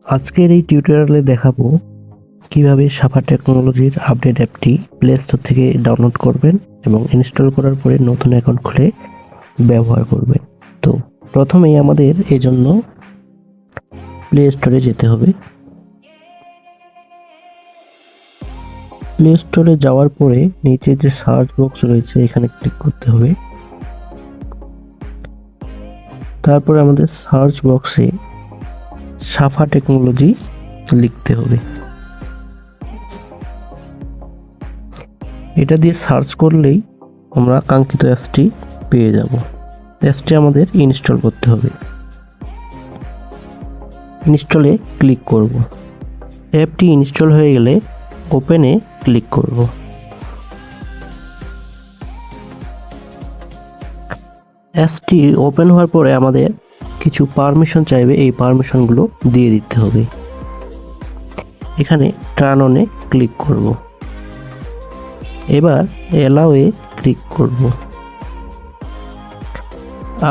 আজকের এই টিউটোরিয়ালে দেখাবো কিভাবে সাফা টেকনোলজির আপডেট অ্যাপটি প্লে স্টোর থেকে ডাউনলোড করবেন এবং ইনস্টল করার পরে নতুন অ্যাকাউন্ট খুলে ব্যবহার করবেন। তো প্রথমেই আমাদের এজন্য প্লে স্টোরে যেতে হবে। প্লে স্টোরে যাওয়ার পরে নিচে যে সার্চ বক্স রয়েছে এখানে ক্লিক করতে হবে। তারপরে আমাদের সার্চ বক্সে সাফা টেকনোলজি লিখতে হবে। এটা দিয়ে সার্চ করলেই আমরা কাঙ্ক্ষিত অ্যাপসটি পেয়ে যাব। অ্যাপসটি আমাদের ইনস্টল করতে হবে। ইনস্টলে ক্লিক করব। অ্যাপটি ইনস্টল হয়ে গেলে ওপেনে ক্লিক করব। অ্যাপসটি ওপেন হওয়ার পরে আমাদের কিছু পারমিশন চাইবে, এই পারমিশনগুলো দিয়ে দিতে হবে। এখানে টার্ন অনে ক্লিক করব। এবার অ্যালাওয়ে ক্লিক করব।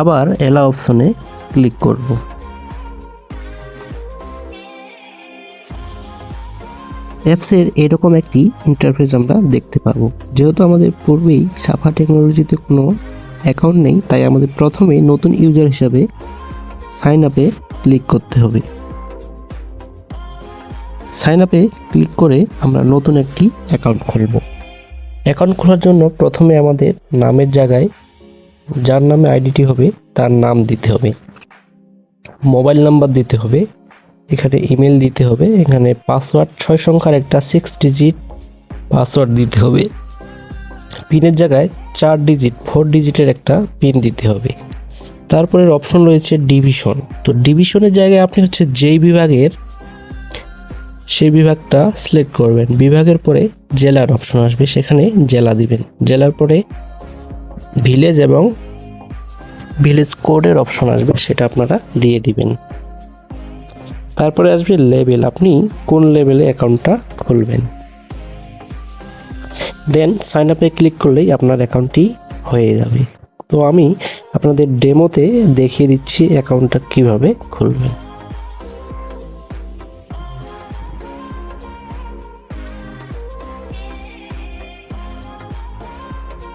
আবার অ্যালাও অপশনে ক্লিক করব। অ্যাপসের এরকম একটি ইন্টারফেস আমরা দেখতে পাবো। যেহেতু আমাদের পূর্বেই সাফা টেকনোলজিতে কোনো অ্যাকাউন্ট নেই, তাই আমাদের প্রথমে নতুন ইউজার হিসাবে সাইন আপে ক্লিক করতে হবে। সাইন আপে ক্লিক করে আমরা নতুন একটি অ্যাকাউন্ট খুলব। অ্যাকাউন্ট খোলার জন্য প্রথমে আমাদের নামের জায়গায় যার নামে আইডিটি হবে তার নাম দিতে হবে, মোবাইল নাম্বার দিতে হবে, এখানে ইমেল দিতে হবে, এখানে পাসওয়ার্ড 6 সংখ্যার একটা 6 ডিজিট পাসওয়ার্ড দিতে হবে, পিনের জায়গায় 4 ডিজিট 4 ডিজিটের একটা পিন দিতে হবে। তারপরে অপশন রয়েছে ডিভিশন। তো ডিভিশনের জায়গায় আপনি যেই বিভাগের সেই বিভাগটা সিলেক্ট করবেন। বিভাগের পরে জেলার অপশন আসবে, সেখানে জেলা দিবেন। জেলার পরে ভিলেজ এবং ভিলেজ কোডের অপশন আসবে, সেটা আপনারা দিয়ে দিবেন। তারপরে আসবে লেভেল, আপনি কোন লেভেলে অ্যাকাউন্টটা খুলবেন। দেন সাইন আপে ক্লিক করলেই আপনার অ্যাকাউন্টটি হয়ে যাবে। তো আমি আপনাদের ডেমোতে দেখিয়ে দিচ্ছি অ্যাকাউন্টটা কিভাবে খুলবেন।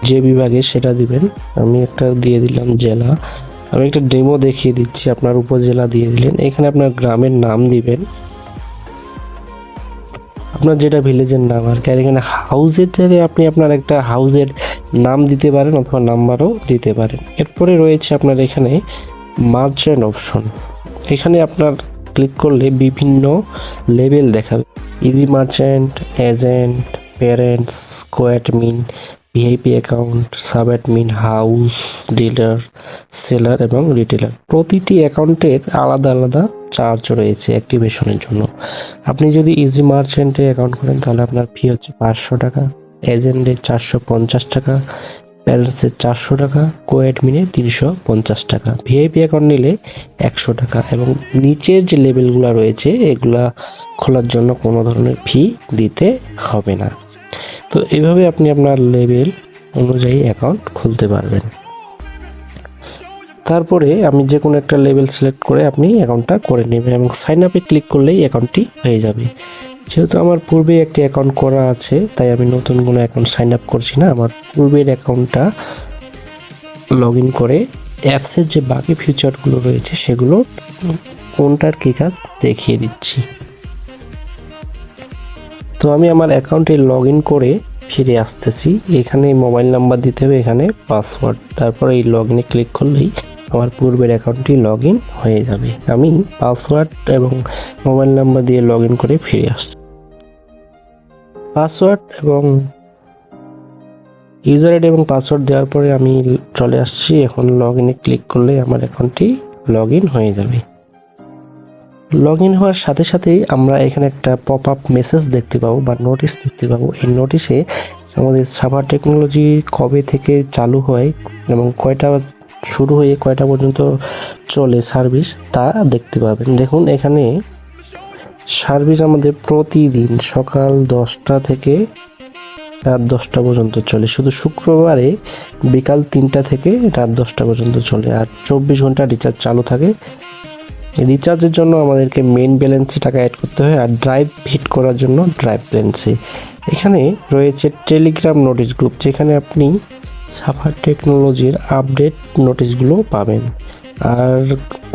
যে বিভাগে সেটা দিবেন। আমি একটা দিয়ে দিলাম জেলা। আমি একটা ডেমো দেখিয়ে দিচ্ছি। আপনার উপজেলা দিয়ে দিলেন। এখানে আপনার গ্রামের নাম দিবেন, আপনার যেটা ভিলেজের নাম আর কি। আর এখানে হাউসের জায়গায় আপনি আপনার একটা হাউসের নাম দিতে পারেন অথবা নাম্বারও দিতে পারেন। এরপরে রয়েছে আপনার এখানে মার্চেন্ট অপশন। এখানে আপনার ক্লিক করলে বিভিন্ন লেভেল দেখাবে। Easy merchant, agent, parents, coadmin, VIP account, sub admin, house, dealer, seller এবং রিটেলার। প্রতিটি অ্যাকাউন্টের আলাদা আলাদা চার্জ রয়েছে অ্যাক্টিভেশনের জন্য। আপনি যদি ইজি মার্চেন্টে অ্যাকাউন্ট করেন তাহলে আপনার ফি হচ্ছে 500 টাকা, এজেন্টে 450 টাকা, প্যারেন্টসের 400 টাকা, কোঅ্যাডমিনে 350 টাকা, ভিআইপি অ্যাকাউন্ট নিলে 100 টাকা। এবং নিচের যে লেভেলগুলো রয়েছে এগুলা খোলার জন্য কোনো ধরনের ফি দিতে হবে না। তো এইভাবে আপনি আপনার লেভেল অনুযায়ী অ্যাকাউন্ট খুলতে পারবেন। তারপরে আমি যে কোনো একটা লেভেল সিলেক্ট করে আপনি অ্যাকাউন্টটা করে নেবেন এবং সাইন আপে ক্লিক করলেই অ্যাকাউন্টটি হয়ে যাবে। যেহেতু আমার পূর্বে একটি অ্যাকাউন্ট করা আছে, তাই আমি নতুন কোনো অ্যাকাউন্ট সাইন আপ করছি না। আমার পূর্বের অ্যাকাউন্টটা লগ ইন করে অ্যাপসের যে বাকি ফিচারগুলো রয়েছে সেগুলো কোনটার কী কাজ দেখিয়ে দিচ্ছি। তো আমি আমার অ্যাকাউন্টে লগ ইন করে ফিরে আসতেছি। এখানে মোবাইল নাম্বার দিতে হবে, এখানে পাসওয়ার্ড। তারপরে এই লগ ইনে ক্লিক করলেই আমার পূর্বের অ্যাকাউন্টটি লগ ইন হয়ে যাবে। আমি পাসওয়ার্ড এবং মোবাইল নাম্বার দিয়ে লগ ইন করে ফিরে আসছি। পাসওয়ার্ড এবং ইউজার আইডি এবং পাসওয়ার্ড দেওয়ার পরে আমি চলে আসছি। এখন লগ ইনে ক্লিক করলে আমার অ্যাকাউন্টটি লগ ইন হয়ে যাবে। লগ ইন হওয়ার সাথে সাথেই আমরা এখানে একটা পপ আপ মেসেজ দেখতে পাবো বা নোটিশ দেখতে পাবো। এই নোটিশে আমাদের সাফা টেকনোলজি কবে থেকে চালু হয় এবং কয়টা শুরু হয়ে কয়টা পর্যন্ত চলে সার্ভিস তা দেখতে পাবেন। দেখুন এখানে সার্ভিস আমাদের প্রতিদিন সকাল 10টা থেকে রাত 10টা পর্যন্ত চলে। শুধু শুক্রবারে বিকাল 3টা থেকে রাত 10টা পর্যন্ত চলে। আর 24 ঘন্টা রিচার্জ চালু থাকে রিচার্জের জন্য আমাদেরকে মেইন ব্যালেন্সে টাকা অ্যাড করতে হয়, আর ড্রাইভ হিট করার জন্য ড্রাইভ ব্যালেন্সে। এখানে রয়েছে টেলিগ্রাম নোটিশ গ্রুপ, যেখানে আপনি সাফার টেকনোলজির আপডেট নোটিশগুলো পাবেন। আর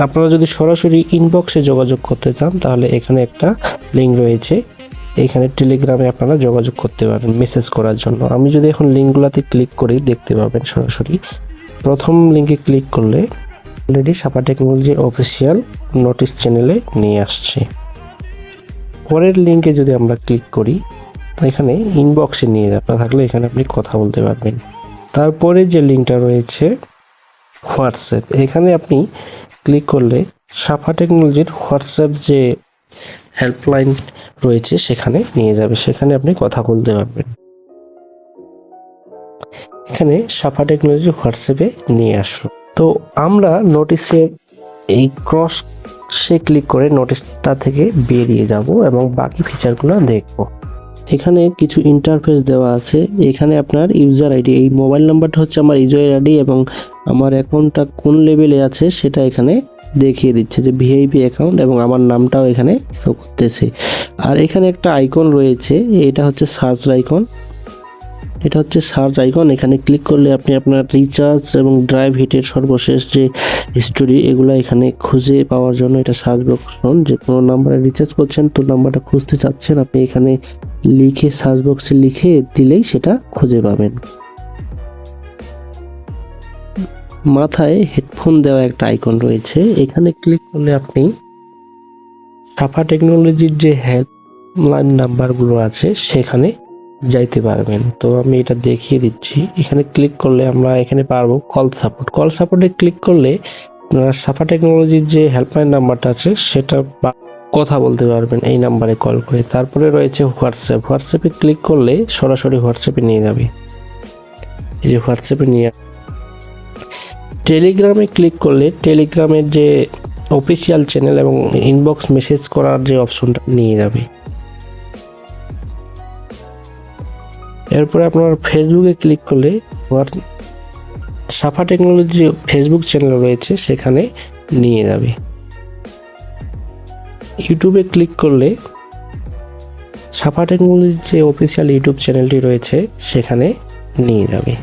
আপনারা যদি সরাসরি ইনবক্সে যোগাযোগ করতে চান তাহলে এখানে একটা লিঙ্ক রয়েছে, এখানে টেলিগ্রামে আপনারা যোগাযোগ করতে পারেন মেসেজ করার জন্য। আমি যদি এখন লিঙ্কগুলোতে ক্লিক করি দেখতে পাবেন সরাসরি। প্রথম লিঙ্কে ক্লিক করলে অলরেডি সাফার টেকনোলজির অফিসিয়াল নোটিশ চ্যানেলে নিয়ে আসছে। পরের লিঙ্কে যদি আমরা ক্লিক করি এখানে ইনবক্সে নিয়ে যাওয়া থাকলে এখানে আপনি কথা বলতে পারবেন। তারপরে যে লিঙ্কটা রয়েছে হোয়াটসঅ্যাপ, এখানে আপনি ক্লিক করলে সাফার টেকনোলজির হোয়াটসঅ্যাপ যে হেল্পলাইন রয়েছে সেখানে নিয়ে যাবে, সেখানে আপনি কথা বলতে পারবেন। এখানে সাফার টেকনোলজি হোয়াটসঅ্যাপে নিয়ে আসলো। তো আমরা নোটিশে এই ক্রসে ক্লিক করে নোটিশটা থেকে বেরিয়ে যাব এবং বাকি ফিচারগুলো দেখব। এখানে কিছু ইন্টারফেস দেওয়া আছে। এখানে আপনার ইউজার আইডি, এই মোবাইল নাম্বারটা হচ্ছে আমার ইউজার আইডি এবং আমার অ্যাকাউন্টটা কোন লেভেলে আছে সেটা এখানে দেখিয়ে দিচ্ছে যে ভিআইপি অ্যাকাউন্ট, এবং আমার নামটাও এখানে শো করতেছে। আর এখানে একটা আইকন রয়েছে, এটা হচ্ছে সার্চ আইকন, এটা হচ্ছে সার্চ আইকন। এখানে ক্লিক করলে আপনি আপনার রিচার্জ এবং ড্রাইভ হিটের সর্বশেষ যে হিস্টোরি এগুলো এখানে খুঁজে পাওয়ার জন্য এটা সার্চ অপশন। যে কোনো নাম্বারে রিচার্জ করছেন তো নাম্বারটা খুঁজতে চাচ্ছেন, আপনি এখানে লিখে সার্চ বক্সে লিখে দিলেই সেটা খুঁজে পাবেন। মাথায় হেডফোন দেওয়া একটা আইকন রয়েছে, এখানে ক্লিক করলে আপনি সাফার টেকনোলজির যে হেল্পলাইন নাম্বারগুলো আছে সেখানে যাইতে পারবেন। তো আমি এটা দেখিয়ে দিচ্ছি। এখানে ক্লিক করলে আমরা এখানে পারবো কল সাপোর্ট। কল সাপোর্টে ক্লিক করলে আপনারা সাফার টেকনোলজির যে হেল্পলাইন নাম্বারটা আছে সেটা কথা বলতে পারবেন এই নাম্বারে কল করে। তারপরে রয়েছে হোয়াটসঅ্যাপ, হোয়াটসঅ্যাপে ক্লিক করলে সরাসরি হোয়াটসঅ্যাপে নিয়ে যাবে, এই যে হোয়াটসঅ্যাপে নিয়ে। টেলিগ্রামে ক্লিক করলে টেলিগ্রামের যে অফিসিয়াল চ্যানেল এবং ইনবক্স মেসেজ করার যে অপশনটা নিয়ে যাবে। এরপরে আপনার ফেসবুকে ক্লিক করলে সাফার টেকনোলজি ফেসবুক চ্যানেল রয়েছে সেখানে নিয়ে যাবে। ইউটিউবে ক্লিক করলে সাফার টেকনোলজির যে অফিসিয়াল ইউটিউব চ্যানেলটি রয়েছে সেখানে নিয়ে যাবে।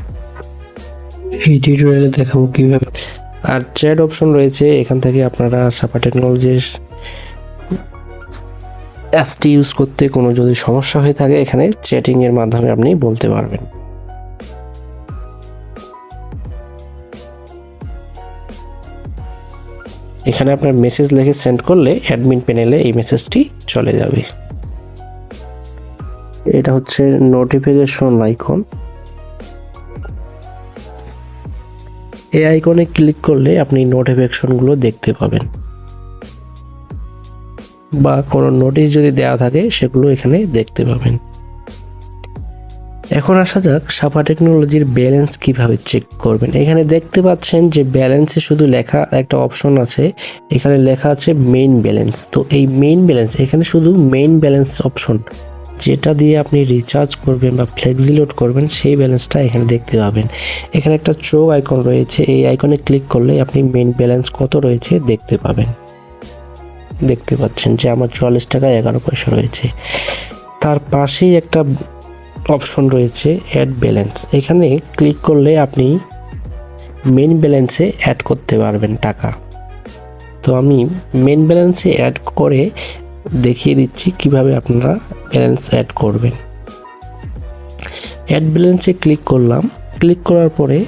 এই টিউটোরিয়ালে দেখাবো কিভাবে। আর চ্যাট অপশন রয়েছে, এখান থেকে আপনারা সাফার টেকনোলজির অ্যাপসটি ইউজ করতে কোনো যদি সমস্যা হয়ে থাকে এখানে চ্যাটিং এর মাধ্যমে আপনি বলতে পারবেন। এখানে আপনার মেসেজ লিখে সেন্ড করলে অ্যাডমিন প্যানেলে এই মেসেজটি চলে যাবে। এটা হচ্ছে নোটিফিকেশন আইকন, এই আইকনে ক্লিক করলে আপনি নোটিফিকেশনগুলো দেখতে পাবেন, বা কোনো নোটিশ যদি দেওয়া থাকে সেগুলো এখানে দেখতে পাবেন। এখন আসা যাক সাফার টেকনোলজির ব্যালেন্স কিভাবে চেক করবেন। এখানে দেখতে পাচ্ছেন যে ব্যালেন্সে শুধু লেখা একটা অপশন আছে, এখানে লেখা আছে মেইন ব্যালেন্স। তো এই মেইন ব্যালেন্স, এখানে শুধু মেইন ব্যালেন্স অপশন, যেটা দিয়ে আপনি রিচার্জ করবেন বা ফ্লেক্সি লোড করবেন সেই ব্যালেন্সটা এখানে দেখতে পাবেন। এখানে একটা চোখ আইকন রয়েছে, এই আইকনে ক্লিক করলে আপনি মেইন ব্যালেন্স কত রয়েছে দেখতে পাবেন। দেখতে পাচ্ছেন যে আমার 44 টাকা 11 পয়সা রয়েছে। তার পাশেই একটা অপশন রয়েছে অ্যাড ব্যালেন্স, এখানে ক্লিক করলে আপনি মেইন ব্যালেন্সে অ্যাড করতে পারবেন টাকা। তো আমি মেইন ব্যালেন্সে অ্যাড করে দেখিয়ে দিচ্ছি কিভাবে আপনারা ব্যালেন্স অ্যাড করবেন। অ্যাড ব্যালেন্সে ক্লিক করলাম, ক্লিক করার পরে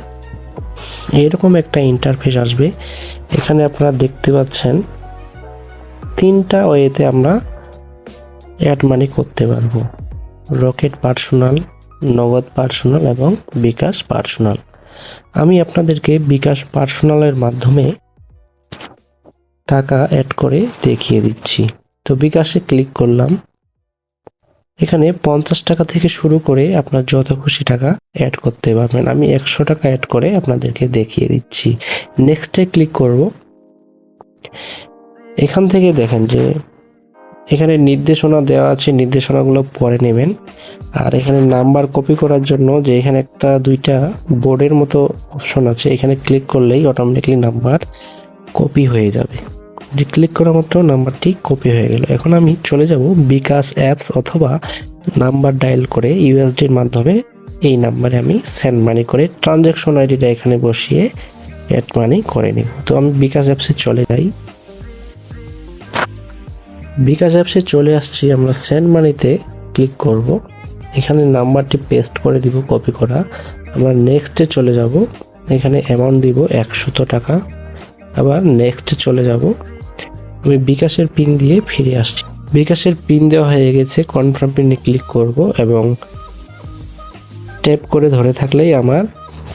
এরকম একটা ইন্টারফেস আসবে। এখানে আপনারা দেখতে পাচ্ছেন 3টা ওয়েতে আমরা অ্যাড মানি করতে পারবো, রকেট পার্সোনাল, নগদ পার্সোনাল এবং বিকাশ পার্সোনাল। আমি আপনাদেরকে বিকাশ পার্সোনালের মাধ্যমে টাকা অ্যাড করে দেখিয়ে দিচ্ছি। তো বিকাশে ক্লিক করলাম, এখানে 50 টাকা থেকে শুরু করে আপনার যত খুশি টাকা অ্যাড করতে পারবেন। আমি 100 টাকা অ্যাড করে আপনাদেরকে দেখিয়ে দিচ্ছি। নেক্সটে ক্লিক করব। এখান থেকে দেখেন যে এখানে নির্দেশনা দেওয়া আছে, নির্দেশনাগুলো পরে নেবেন। আর এখানে নাম্বার কপি করার জন্য যে এখানে একটা 2টা বোর্ডের মতো অপশন আছে, এখানে ক্লিক করলেই অটোমেটিকলি নাম্বার কপি হয়ে যাবে। যে ক্লিক করা মাত্র নাম্বারটি কপি হয়ে গেল। এখন আমি চলে যাব বিকাশ অ্যাপস অথবা নাম্বার ডায়াল করে ইউএসডির মাধ্যমে এই নাম্বারে আমি সেন্ড মানি করে ট্রানজ্যাকশন আইডিটা এখানে বসিয়ে অ্যাড মানি করে নিব। তো আমি বিকাশ অ্যাপসে চলে যাই। বিকাশ অ্যাপসে চলে আসছি, আমরা সেন্ড মানিতে ক্লিক করব। এখানে নাম্বারটি পেস্ট করে দিব কপি করা। আমরা নেক্সটে চলে যাব, এখানে অ্যামাউন্ট দিব 100 টাকা। আবার নেক্সটে চলে যাব, আমি বিকাশের পিন দিয়ে ফিরে আসছি। বিকাশের পিন দেওয়া হয়ে গেছে, কনফার্ম পিনে ক্লিক করব এবং ট্যাপ করে ধরে থাকলেই আমার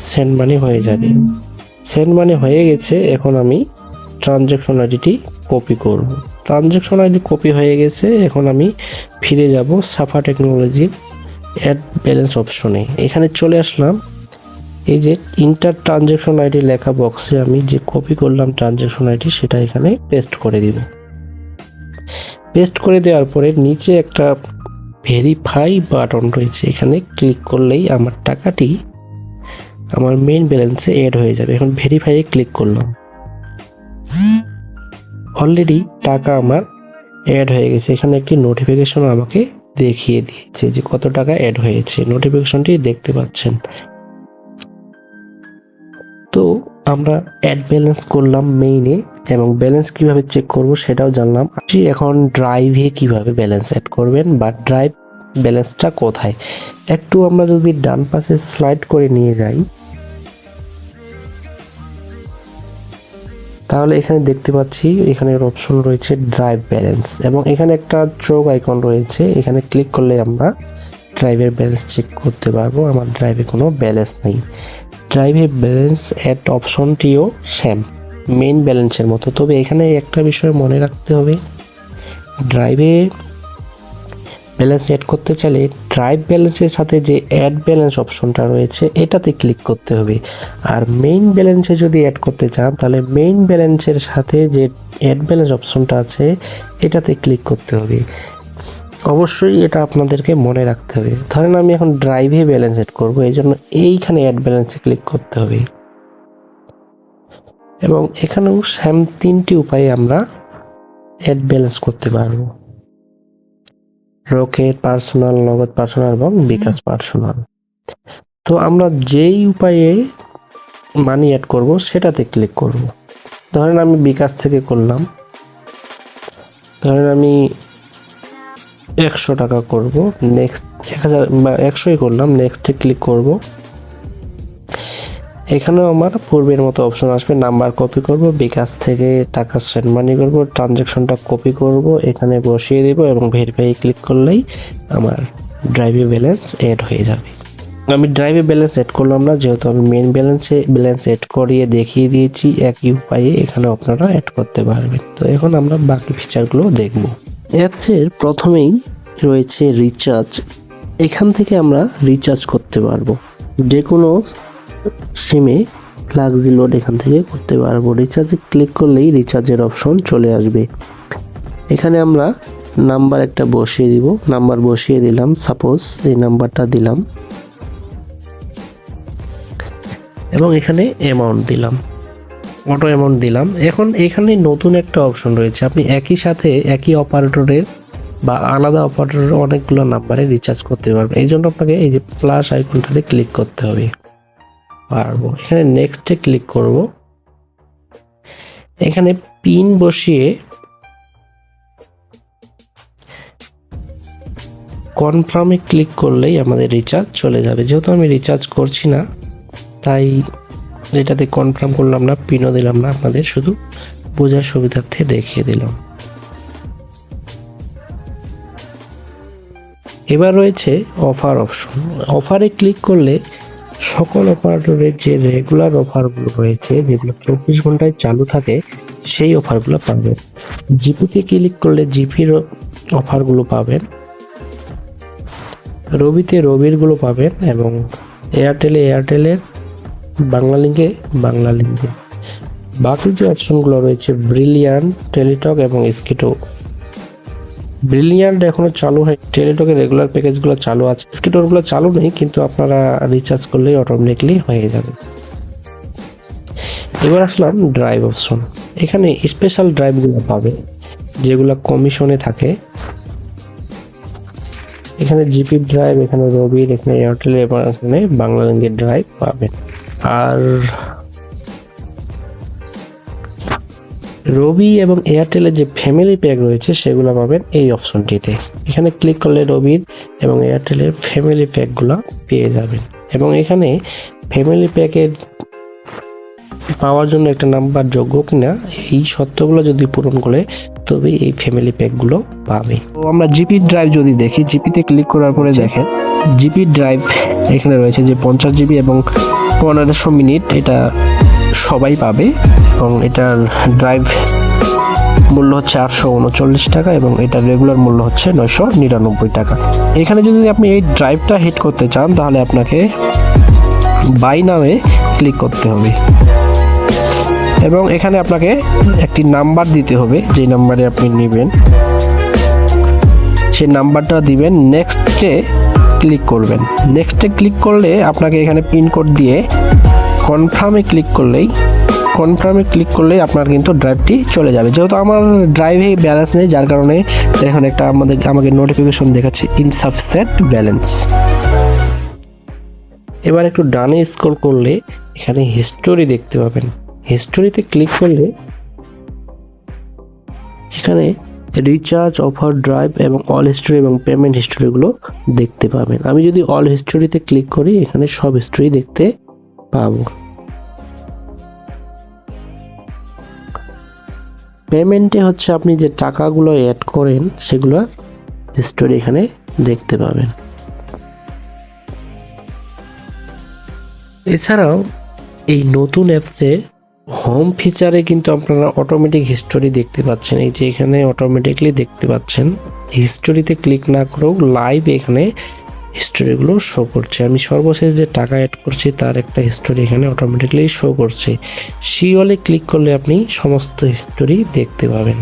সেন্ড মানি হয়ে যাবে। সেন্ড মানি হয়ে গেছে। এখন আমি ট্রানজ্যাকশন আইডিটি কপি করব। ট্রানজ্যাকশন আইডি কপি হয়ে গেছে। এখন আমি ফিরে যাব সাফা টেকনোলজির অ্যাড ব্যালেন্স অপশনে। এখানে চলে আসলাম, এই যে ইন্টার ট্রানজ্যাকশন আইডি লেখা বক্সে আমি যে কপি করলাম ট্রানজ্যাকশন আইডি সেটা এখানে পেস্ট করে দিব। পেস্ট করে দেওয়ার পরে নিচে একটা ভেরিফাই বাটন রয়েছে, এখানে ক্লিক করলেই আমার টাকাটি আমার মেইন ব্যালেন্সে অ্যাড হয়ে যাবে। এখন ভেরিফাইয়ে ক্লিক করলাম, অলরেডি টাকা আমার অ্যাড হয়ে গেছে। এখানে একটি নোটিফিকেশন আমাকে দেখিয়ে দিয়েছে যে কত টাকা অ্যাড হয়েছে, নোটিফিকেশনটি দেখতে পাচ্ছেন। তো আমরা অ্যাড ব্যালেন্স করলাম মেইনে, এবং ব্যালেন্স কিভাবে চেক করব সেটাও জানলাম। এখন ড্রাইভে কিভাবে ব্যালেন্স অ্যাড করবেন বা ড্রাইভ ব্যালেন্সটা কোথায়, একটু আমরা যদি ডান পাশে স্লাইড করে নিয়ে যাই তাহলে এখানে দেখতে পাচ্ছি এখানে অপশন রয়েছে ড্রাইভ ব্যালেন্স, এবং এখানে একটা চোখ আইকন রয়েছে, এখানে ক্লিক করলে আমরা ড্রাইভের ব্যালেন্স চেক করতে পারবো। আমার ড্রাইভে কোনো ব্যালেন্স নেই। ড্রাইভে ব্যালেন্স অ্যাড অপশনটিও সেম মেইন ব্যালেন্সের মতো, তবে এখানে একটা বিষয় মনে রাখতে হবে, ড্রাইভে ব্যালেন্স অ্যাড করতে চাইলে ড্রাইভ ব্যালেন্সের সাথে যে অ্যাড ব্যালেন্স অপশনটা রয়েছে এটাতে ক্লিক করতে হবে। আর মেইন ব্যালেন্সে যদি অ্যাড করতে চান তাহলে মেইন ব্যালেন্সের সাথে যে অ্যাড ব্যালেন্স অপশনটা আছে এটাতে ক্লিক করতে হবে। অবশ্যই এটা আপনাদেরকে মনে রাখতে হবে। ধরেন আমি এখন ড্রাইভে ব্যালেন্স অ্যাড করবো, এই জন্য এইখানে অ্যাড ব্যালেন্সে ক্লিক করতে হবে। এবং এখানেও সেম 3টি উপায়ে আমরা অ্যাড ব্যালেন্স করতে পারবো, রকেট, পার্সোনাল, নগদ পার্সোনাল এবং বিকাশ পার্সোনাল। তো আমরা যেই উপায়ে মানি অ্যাড করব সেটাতে ক্লিক করব। ধরেন আমি বিকাশ থেকে করলাম, ধরেন আমি 100 টাকা করব, নেক্সট 1000 বা 100ই করলাম, নেক্সটে ক্লিক করব। এখানেও আমার পূর্বের মতো অপশন আসবে, নাম্বার কপি করব, বিকাশ থেকে টাকা সেন্ড মানি করব, ট্রানজ্যাকশনটা কপি করব, এখানে বসিয়ে দেব এবং ভেরিফাই ক্লিক করলেই আমার ড্রাইভে ব্যালেন্স অ্যাড হয়ে যাবে। আমি ড্রাইভে ব্যালেন্স অ্যাড করলাম না, যেহেতু আমি মেইন ব্যালেন্সে ব্যালেন্স অ্যাড করিয়ে দেখিয়ে দিয়েছি। একই উপায়ে এখানে আপনারা অ্যাড করতে পারবেন। তো এখন আমরা বাকি ফিচারগুলো দেখব। অ্যাপসের প্রথমেই রয়েছে রিচার্জ, এখান থেকে আমরা রিচার্জ করতে পারবো, যে কোনো সিমে ফ্লাক্সি লোড এখান থেকে করতে পারবো। রিচার্জে ক্লিক করলেই রিচার্জের অপশন চলে আসবে। এখানে আমরা নাম্বার একটা বসিয়ে দিব, নাম্বার বসিয়ে দিলাম, সাপোজ এই নাম্বারটা দিলাম এবং এখানে অ্যামাউন্ট দিলাম, অটো অ্যামাউন্ট দিলাম। এখন এখানে নতুন একটা অপশন রয়েছে, আপনি একই সাথে একই অপারেটরের বা আলাদা অপারেটরের অনেকগুলো নাম্বারে রিচার্জ করতে পারবেন। এই জন্য আপনাকে এই যে প্লাস আইকনটাতে ক্লিক করতে হবে। পারবো, এখানে নেক্সটে ক্লিক করব। এখানে পিন বসিয়ে কনফার্মে ক্লিক করলেই আমাদের রিচার্জ চলে যাবে। যেহেতু আমি রিচার্জ করছি না তাই এটাতে কনফার্ম করলাম না, পিনও দিলাম না, আপনাদের শুধু বোঝার সুবিধার্থে দেখিয়ে দিলাম। এবার রয়েছে অফার অপশন। অফারে ক্লিক করলে সকল অপারেটরের যে রেগুলার অফারগুলো রয়েছে, যেগুলো 24 ঘন্টায় চালু থাকে, সেই অফারগুলো পাবেন। জিপিতে ক্লিক করলে জিপির অফারগুলো পাবেন, রবিতে রবিরগুলো পাবেন, এবং এয়ারটেলের বাংলা লিঙ্কে বাংলা লিঙ্কে। বাকি যে অপশনগুলো রয়েছে ব্রিলিয়ান্ট, টেলিটক এবং স্কিটো। ব্রিলিয়ান্ট এখনো চালু হয়, টেলিটকের রেগুলার প্যাকেজগুলো চালু আছে, স্কিটোরগুলো চালু নেই, কিন্তু আপনারা রিচার্জ করলেই অটোমেটিকলি হয়ে যাবে। এবার আসলাম ড্রাইভ অপশন। এখানে স্পেশাল ড্রাইভগুলো পাবে যেগুলো কমিশনে থাকে। এখানে জিপি ড্রাইভ, এখানে রবির, এখানে এয়ারটেল এবং এখানে বাংলালিংকের ড্রাইভ পাবেন। আর রবি এবং এয়ারটেলের যে ফ্যামিলি প্যাক রয়েছে সেগুলো পাবেন এই অপশনটিতে। এখানে ক্লিক করলে রবির এবং এয়ারটেলের ফ্যামিলি প্যাকগুলো পেয়ে যাবেন এবং এখানে ফ্যামিলি প্যাকের পাওয়ার জন্য একটা নাম্বার যোগ্য কিনা এই শর্তগুলো যদি পূরণ করে তবে এই ফ্যামিলি প্যাকগুলো পাবে। তো আমরা জিপি ড্রাইভ যদি দেখি, জিপিতে ক্লিক করার পরে দেখেন জিপি ড্রাইভ এখানে রয়েছে যে 50 জিবি এবং 1500 মিনিট, এটা সবাই পাবে এবং এটার ড্রাইভ মূল্য হচ্ছে 839 টাকা এবং এটার রেগুলার মূল্য হচ্ছে 999 টাকা। এখানে যদি আপনি এই ড্রাইভটা হিট করতে চান তাহলে আপনাকে বাই নামে ক্লিক করতে হবে এবং এখানে আপনাকে একটি নাম্বার দিতে হবে, যে নাম্বারে আপনি নেবেন সেই নাম্বারটা দিবেন। নেক্সটে ক্লিক করবেন। নেক্সটে ক্লিক করলে আপনাকে এখানে পিনকোড দিয়ে কনফার্মে ক্লিক করলেই আপনার কিন্তু ড্রাইভটি চলে যাবে। যেহেতু আমার ড্রাইভে ব্যালেন্স নেই যার কারণে এখন একটা আমাকে নোটিফিকেশন দেখাচ্ছে ইনসাফিসিয়েন্ট ব্যালেন্স। এবার একটু ডানে স্ক্রল করলে এখানে হিস্টোরি দেখতে পাবেন। হিস্টোরিতে ক্লিক করলে এখানে রিচার্জ, অফার, ড্রাইভ এবং অল হিস্টোরি এবং পেমেন্ট হিস্টোরিগুলো দেখতে পাবেন। আমি যদি অল হিস্টোরিতে ক্লিক করি এখানে সব হিস্টোরি দেখতে পাবো। পেমেন্টে হচ্ছে আপনি যে টাকাগুলো অ্যাড করেন সেগুলো হিস্টোরি এখানে দেখতে পাবেন। এছাড়াও এই নতুন অ্যাপসের হোম ফিচারে কিন্তু আপনারা অটোমেটিক হিস্টোরি দেখতে পাচ্ছেন। এই যে এখানে অটোমেটিকলি দেখতে পাচ্ছেন, হিস্টোরিতে ক্লিক না করেও লাইভ এখানে হিস্টোরিগুলো শো করছে। আমি সর্বশেষ যে টাকা অ্যাড করছি তার একটা হিস্টোরি এখানে অটোমেটিকলি শো করছে। শিওলে ক্লিক করলে আপনি সমস্ত হিস্টোরি দেখতে পাবেন।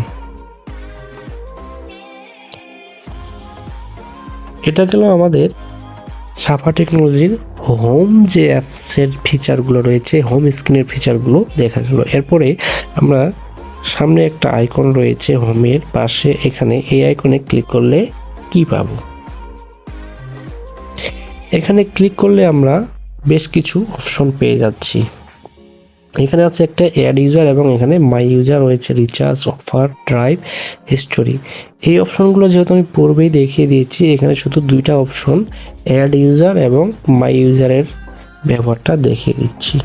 এটা গেল আমাদের সাফা টেকনোলজির হোম যে অ্যাপসের ফিচারগুলো রয়েছে, হোম স্ক্রিনের ফিচারগুলো দেখা গেল। এরপরে আমরা সামনে একটা আইকন রয়েছে হোমের পাশে, এখানে এই আইকনে ক্লিক করলে কি পাবো? এখানে ক্লিক করলে আমরা বেশ কিছু অপশন পেয়ে যাচ্ছি। এখানে আছে একটা অ্যাড ইউজার এবং এখানে মাই ইউজার রয়েছে, রিচার্জ, অফার, ড্রাইভ, হিস্টোরি। এই অপশনগুলো যেহেতু আমি পূর্বেই দেখিয়ে দিয়েছি, এখানে শুধু দুইটা অপশন অ্যাড ইউজার এবং মাই ইউজারের ব্যবহারটা দেখিয়ে দিচ্ছি।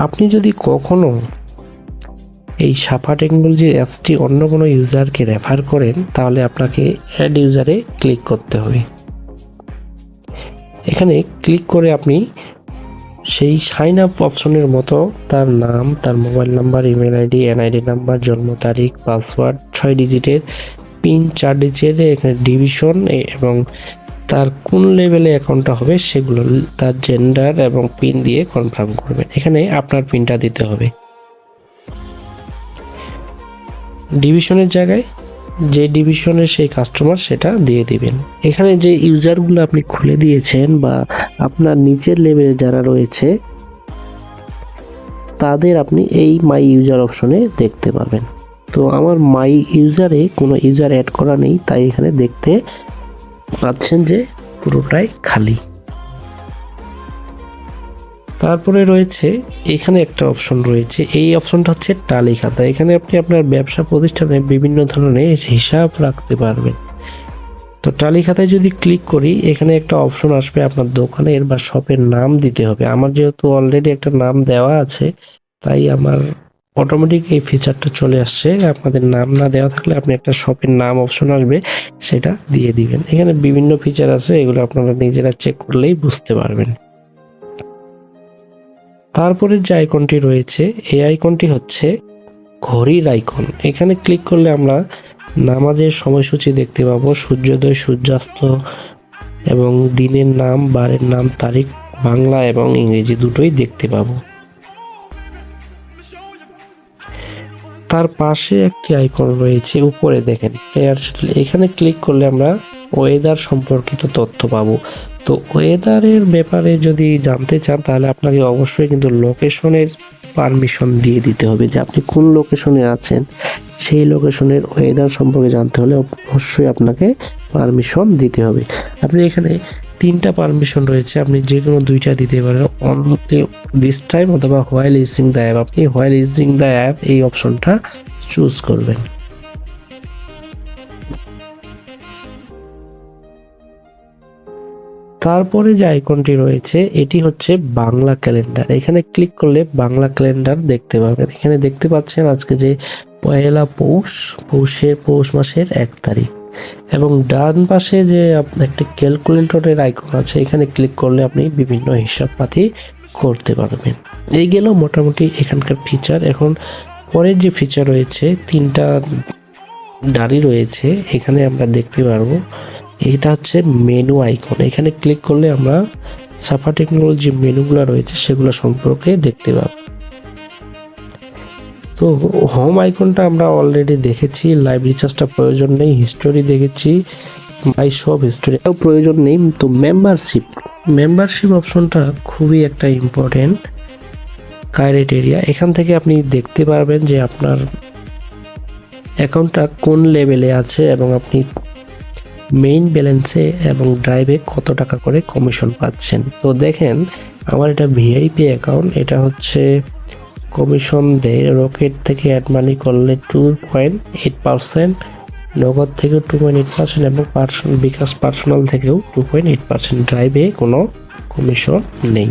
আপনি যদি কখনো এই সাফা টেকনোলজির অ্যাপসটি অন্য কোনো ইউজারকে রেফার করেন তাহলে আপনাকে অ্যাড ইউজারে ক্লিক করতে হবে। এখানে ক্লিক করে আপনি সেই সাইন আপ অপশনের মতো তার নাম, তার mobile number, email ID, NID number, জন্ম তারিখ, পাসওয়ার্ড, 6 ডিজিটের পিন, 4 ডিজিটের, এখানে ডিভিশন এবং তার কোন লেভেলে অ্যাকাউন্টটা হবে সেগুলো, তার জেন্ডার এবং পিন দিয়ে কনফার্ম করবেন। এখানে আপনার পিনটা দিতে হবে। ডিভিশনের জায়গায় যে ডিভিশনের সেই কাস্টমার সেটা দিয়ে দিবেন। এখানে যে ইউজারগুলো আপনি খুলে দিয়েছেন বা আপনার নিচের লেভেলে যারা রয়েছে তাদের আপনি এই মাই ইউজার অপশনে দেখতে পাবেন। তো আমার মাই ইউজারে কোনো ইউজার অ্যাড করা নেই, তাই এখানে দেখতে পাচ্ছেন যে পুরোটাই খালি। তারপরে রয়েছে এখানে একটা অপশন রয়েছে, এই অপশনটা হচ্ছে টালি খাতা। এখানে আপনি আপনার ব্যবসা প্রতিষ্ঠানে বিভিন্ন ধরনের হিসাব রাখতে পারবেন। তো টালি খাতায় যদি ক্লিক করি এখানে একটা অপশন আসবে, আপনার দোকানের বা শপের নাম দিতে হবে। আমার যেহেতু অলরেডি একটা নাম দেওয়া আছে তাই আমার অটোমেটিক এই ফিচারটা চলে আসছে। আপনাদের নাম না দেওয়া থাকলে আপনি একটা শপের নাম অপশন আসবে সেটা দিয়ে দিবেন। এখানে বিভিন্ন ফিচার আছে, এগুলো আপনারা নিজেরা চেক করলেই বুঝতে পারবেন। তারপরে যে আইকনটি রয়েছে এই আইকনটি হচ্ছে ঘড়ির আইকন। এখানে ক্লিক করলে আমরা নামাজের সময়সূচি দেখতে পাবো, সূর্যোদয়, সূর্যাস্ত এবং দিনের নাম, বারের নাম, তারিখ বাংলা এবং ইংরেজি দুটোই দেখতে পাবো। তার পাশে একটি আইকন রয়েছে উপরে দেখেন প্লেয়ার শিডিউল। এখানে ক্লিক করলে আমরা ওয়েদার সম্পর্কিত তথ্য পাবো। তো ওয়েদারের ব্যাপারে যদি জানতে চান তাহলে আপনাকে অবশ্যই কিন্তু লোকেশনের পারমিশন দিয়ে দিতে হবে যে আপনি কোন লোকেশনে আছেন। সেই লোকেশনের ওয়েদার সম্পর্কে জানতে হলে অবশ্যই আপনাকে পারমিশন দিতে হবে। আপনি এখানে 3টা পারমিশন রয়েছে, আপনি যে কোনো 2টা দিতে পারেন, অনলি দিস টাইম অথবা হোয়াইল ইউজিং দ্য অ্যাপ। আপনি হোয়াইল ইউজিং দ্য অ্যাপ এই অপশনটা চুজ করবেন। তারপরে যে আইকনটি রয়েছে এটি হচ্ছে বাংলা ক্যালেন্ডার। এখানে ক্লিক করলে বাংলা ক্যালেন্ডার দেখতে পাবেন। এখানে দেখতে পাচ্ছেন আজকে যে পয়লা পৌষ মাসের 1 তারিখ, এবং ডান পাশে যে একটা ক্যালকুলেটরের আইকন আছে, এখানে ক্লিক করলে আপনি বিভিন্ন হিসাবপাতি করতে পারবেন। এই গেল মোটামুটি এখানকার ফিচার। এখন পরের যে ফিচার রয়েছে 3টা ডায়রি রয়েছে, এখানে আমরা দেখতে পারবো এটা হচ্ছে মেনু আইকন। এখানে ক্লিক করলে আমরা সাফা টেকনোলজি মেনুগুলো রয়েছে সেগুলো সম্পর্কে দেখতে পাবো। তো হোম আইকনটা আমরা অলরেডি দেখেছি, লাইভ রিচার্জটা প্রয়োজন নেই, হিস্টোরি দেখেছি, মাই সব হিস্টোরি প্রয়োজন নেই। তো মেম্বারশিপ অপশনটা খুবই একটা ইম্পর্টেন্ট ক্রাইটেরিয়া। এখান থেকে আপনি দেখতে পারবেন যে আপনার অ্যাকাউন্টটা কোন লেভেলে আছে এবং আপনি মেইন ব্যালেন্সে এবং ড্রাইভে কত টাকা করে কমিশন পাচ্ছেন। তো দেখেন আমার এটা ভিআইপি অ্যাকাউন্ট, এটা হচ্ছে কমিশন দেয় রকেট থেকে অ্যাড মানি করলে 2.8%, নগদ থেকেও 2.8% এবং বিকাশ পার্সোনাল থেকেও 2.8%। ড্রাইভে কোনো কমিশন নেই।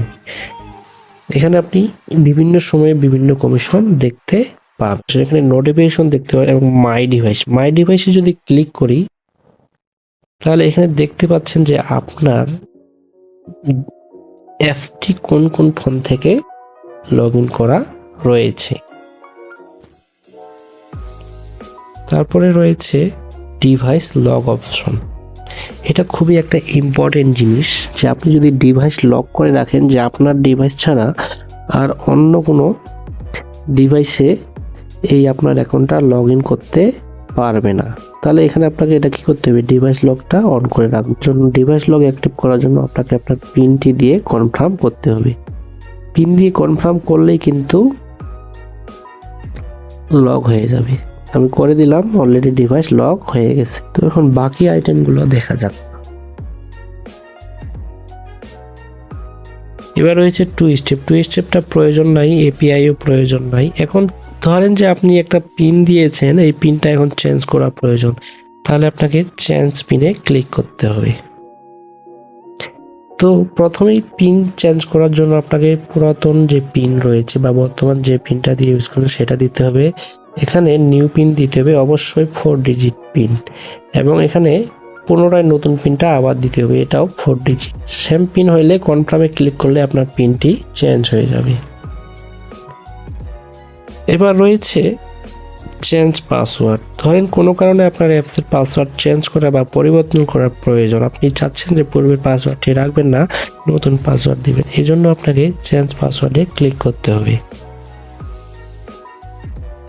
এখানে আপনি বিভিন্ন সময়ে বিভিন্ন কমিশন দেখতে পাবেন। এখানে নোটিফিকেশন দেখতে পাবেন এবং মাই ডিভাইসে যদি ক্লিক করি তাহলে এখানে দেখতে পাচ্ছেন যে আপনার অ্যাপসটি কোন কোন ফোন থেকে লগ ইন করা রয়েছে। তারপরে রয়েছে ডিভাইস লক অপশন। এটা খুবই একটা ইম্পর্টেন্ট জিনিস যে আপনি যদি ডিভাইস লক করে রাখেন যে আপনার ডিভাইস ছাড়া আর অন্য কোনো ডিভাইসে এই আপনার অ্যাকাউন্টটা লগ ইন করতে পারবে না, তাহলে এখানে আপনাকে এটা কি করতে হবে, ডিভাইস লকটা অন করে রাখার জন্য, ডিভাইস লক অ্যাক্টিভ করার জন্য আপনাকে আপনার পিনটি দিয়ে কনফার্ম করতে হবে। পিন দিয়ে কনফার্ম করলেই কিন্তু লক হয়ে যাবে। আমি করে দিলাম, অলরেডি ডিভাইস লক হয়ে গেছে। তো এখন বাকি আইটেমগুলো দেখা যাক। এবার রয়েছে টু স্টেপটা প্রয়োজন নাই, এপিআইও প্রয়োজন নাই। এখন ধরেন যে আপনি একটা পিন দিয়েছেন, এই পিনটা এখন চেঞ্জ করা প্রয়োজন, তাহলে আপনাকে চেঞ্জ পিনে ক্লিক করতে হবে। তো প্রথমেই পিন চেঞ্জ করার জন্য আপনাকে পুরাতন যে পিন রয়েছে বা বর্তমান যে পিনটা দিয়ে ইউজ করেন সেটা দিতে হবে। এখানে নিউ পিন দিতে হবে, অবশ্যই 4 ডিজিট পিন, এবং এখানে পুনরায় নতুন পিনটা আবার দিতে হবে, এটাও 4 ডিজিট। সেম পিন হইলে কনফার্মে ক্লিক করলে আপনার পিনটি চেঞ্জ হয়ে যাবে। এবার রয়েছে চেঞ্জ পাসওয়ার্ড। ধরেন কোনো কারণে আপনার অ্যাপসের পাসওয়ার্ড চেঞ্জ করা বা পরিবর্তন করার প্রয়োজন, আপনি চাচ্ছেন যে পূর্বের পাসওয়ার্ডটি রাখবেন না, নতুন পাসওয়ার্ড দিবেন, এই জন্য আপনাকে চেঞ্জ পাসওয়ার্ডে ক্লিক করতে হবে।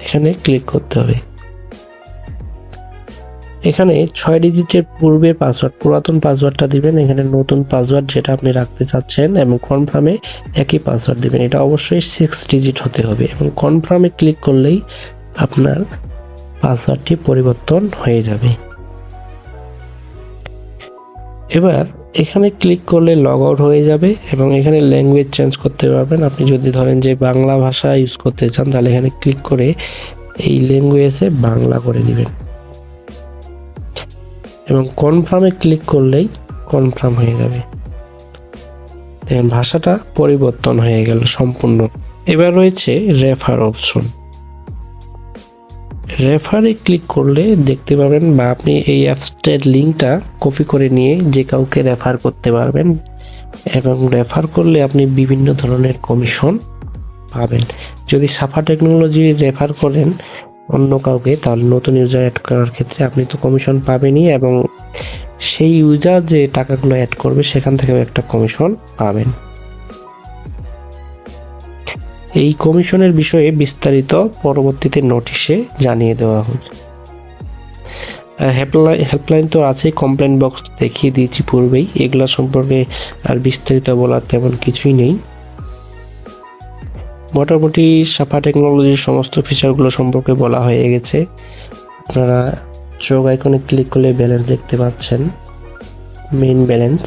এখানে ক্লিক করতে হবে। এখানে 6 ডিজিটের পূর্বের পাসওয়ার্ড, পুরাতন পাসওয়ার্ডটা দিবেন, এখানে নতুন পাসওয়ার্ড যেটা আপনি রাখতে চাচ্ছেন, এবং কনফার্মে একই পাসওয়ার্ড দিবেন। এটা অবশ্যই 6 ডিজিট হতে হবে, এবং কনফার্মে ক্লিক করলেই আপনার পাসওয়ার্ডটি পরিবর্তন হয়ে যাবে। এবার এখানে ক্লিক করলে লগ আউট হয়ে যাবে, এবং এখানে ল্যাঙ্গুয়েজ চেঞ্জ করতে পারবেন। আপনি যদি ধরেন যে বাংলা ভাষা ইউজ করতে চান তাহলে এখানে ক্লিক করে এই ল্যাঙ্গুয়েজে বাংলা করে দিবেন, এবং কনফার্মে ক্লিক করলেই কনফার্ম হয়ে যাবে। দেখেন ভাষাটা পরিবর্তন হয়ে গেল সম্পূর্ণ। এবার রয়েছে রেফার অপশন। রেফারে ক্লিক করলে দেখতে পাবেন বা আপনি এই অ্যাপসটার লিঙ্কটা কপি করে নিয়ে যে কাউকে রেফার করতে পারবেন, এবং রেফার করলে আপনি বিভিন্ন ধরনের কমিশন পাবেন। যদি সাফা টেকনোলজি রেফার করেন অন্য কাউকে, তাহলে নতুন ইউজার অ্যাড করার ক্ষেত্রে আপনি তো কমিশন পাবেনই, এবং সেই ইউজার যে টাকাগুলো অ্যাড করবে সেখান থেকেও একটা কমিশন পাবেন। এই কমিশনের বিষয়ে বিস্তারিত পরবর্তীতে নোটিশে জানিয়ে দেওয়া হবে। হেল্পলাইন তো আছে, কমপ্লেন বক্স দেখিয়ে দিয়েছি পূর্বেই, এগুলা সম্পর্কে আর বিস্তারিত বলার তেমন কিছুই নেই। মোটামুটি সাফা টেকনোলজির সমস্ত ফিচারগুলো সম্পর্কে বলা হয়ে গেছে। আপনারা চোখ আইকনে ক্লিক করলে ব্যালেন্স দেখতে পাচ্ছেন, মেইন ব্যালেন্স,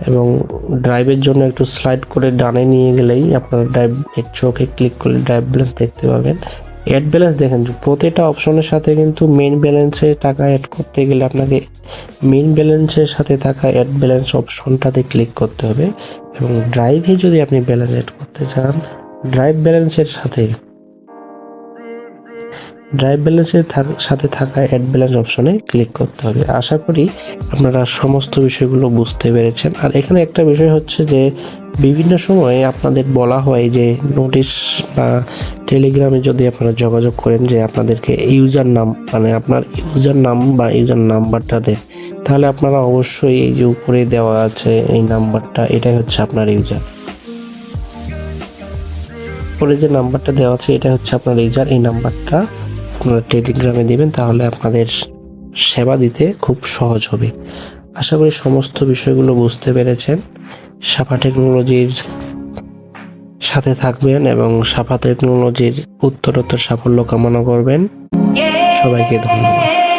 এবং ড্রাইভের জন্য একটু স্লাইড করে ডানে নিয়ে গেলেই আপনারা ড্রাইভ চোখে ক্লিক করলে ড্রাইভ ব্যালেন্স দেখতে পাবেন। অ্যাড ব্যালেন্স দেখেন, প্রতিটা অপশনের সাথে কিন্তু মেইন ব্যালেন্সের টাকা অ্যাড করতে গেলে আপনাকে মেইন ব্যালেন্সের সাথে থাকা অ্যাড ব্যালেন্স অপশনটাতে ক্লিক করতে হবে, এবং ড্রাইভে যদি আপনি ব্যালেন্স অ্যাড করতে চান ড্রাইভ ব্যালেন্সের সাথে সাথে থাকা অ্যাড ব্যালেন্স অপশনে ক্লিক করতে হবে। আশা করি আপনারা সমস্ত বিষয়গুলো বুঝতে পেরেছেন। আর এখানে একটা বিষয় হচ্ছে যে বিভিন্ন সময়ে আপনাদের বলা হয় যে নোটিশ বা টেলিগ্রামে যদি আপনারা যোগাযোগ করেন যে আপনাদেরকে ইউজার নাম, মানে আপনার ইউজার নাম বা ইউজার নাম্বারটা দেন, তাহলে আপনারা অবশ্যই এই যে উপরে দেওয়া আছে এই নাম্বারটা, এটাই হচ্ছে আপনার ইউজার। উপরে যে নাম্বারটা দেওয়া আছে এটা হচ্ছে আপনার ইউজার, এই নাম্বারটা আপনারা টেলিগ্রামে দিবেন, তাহলে আপনাদের সেবা দিতে খুব সহজ হবে। আশা করি সমস্ত বিষয়গুলো বুঝতে পেরেছেন। সাফা টেকনোলজির সাথে থাকবেন এবং সাফা টেকনোলজির উত্তরোত্তর সাফল্য কামনা করবেন। সবাইকে ধন্যবাদ।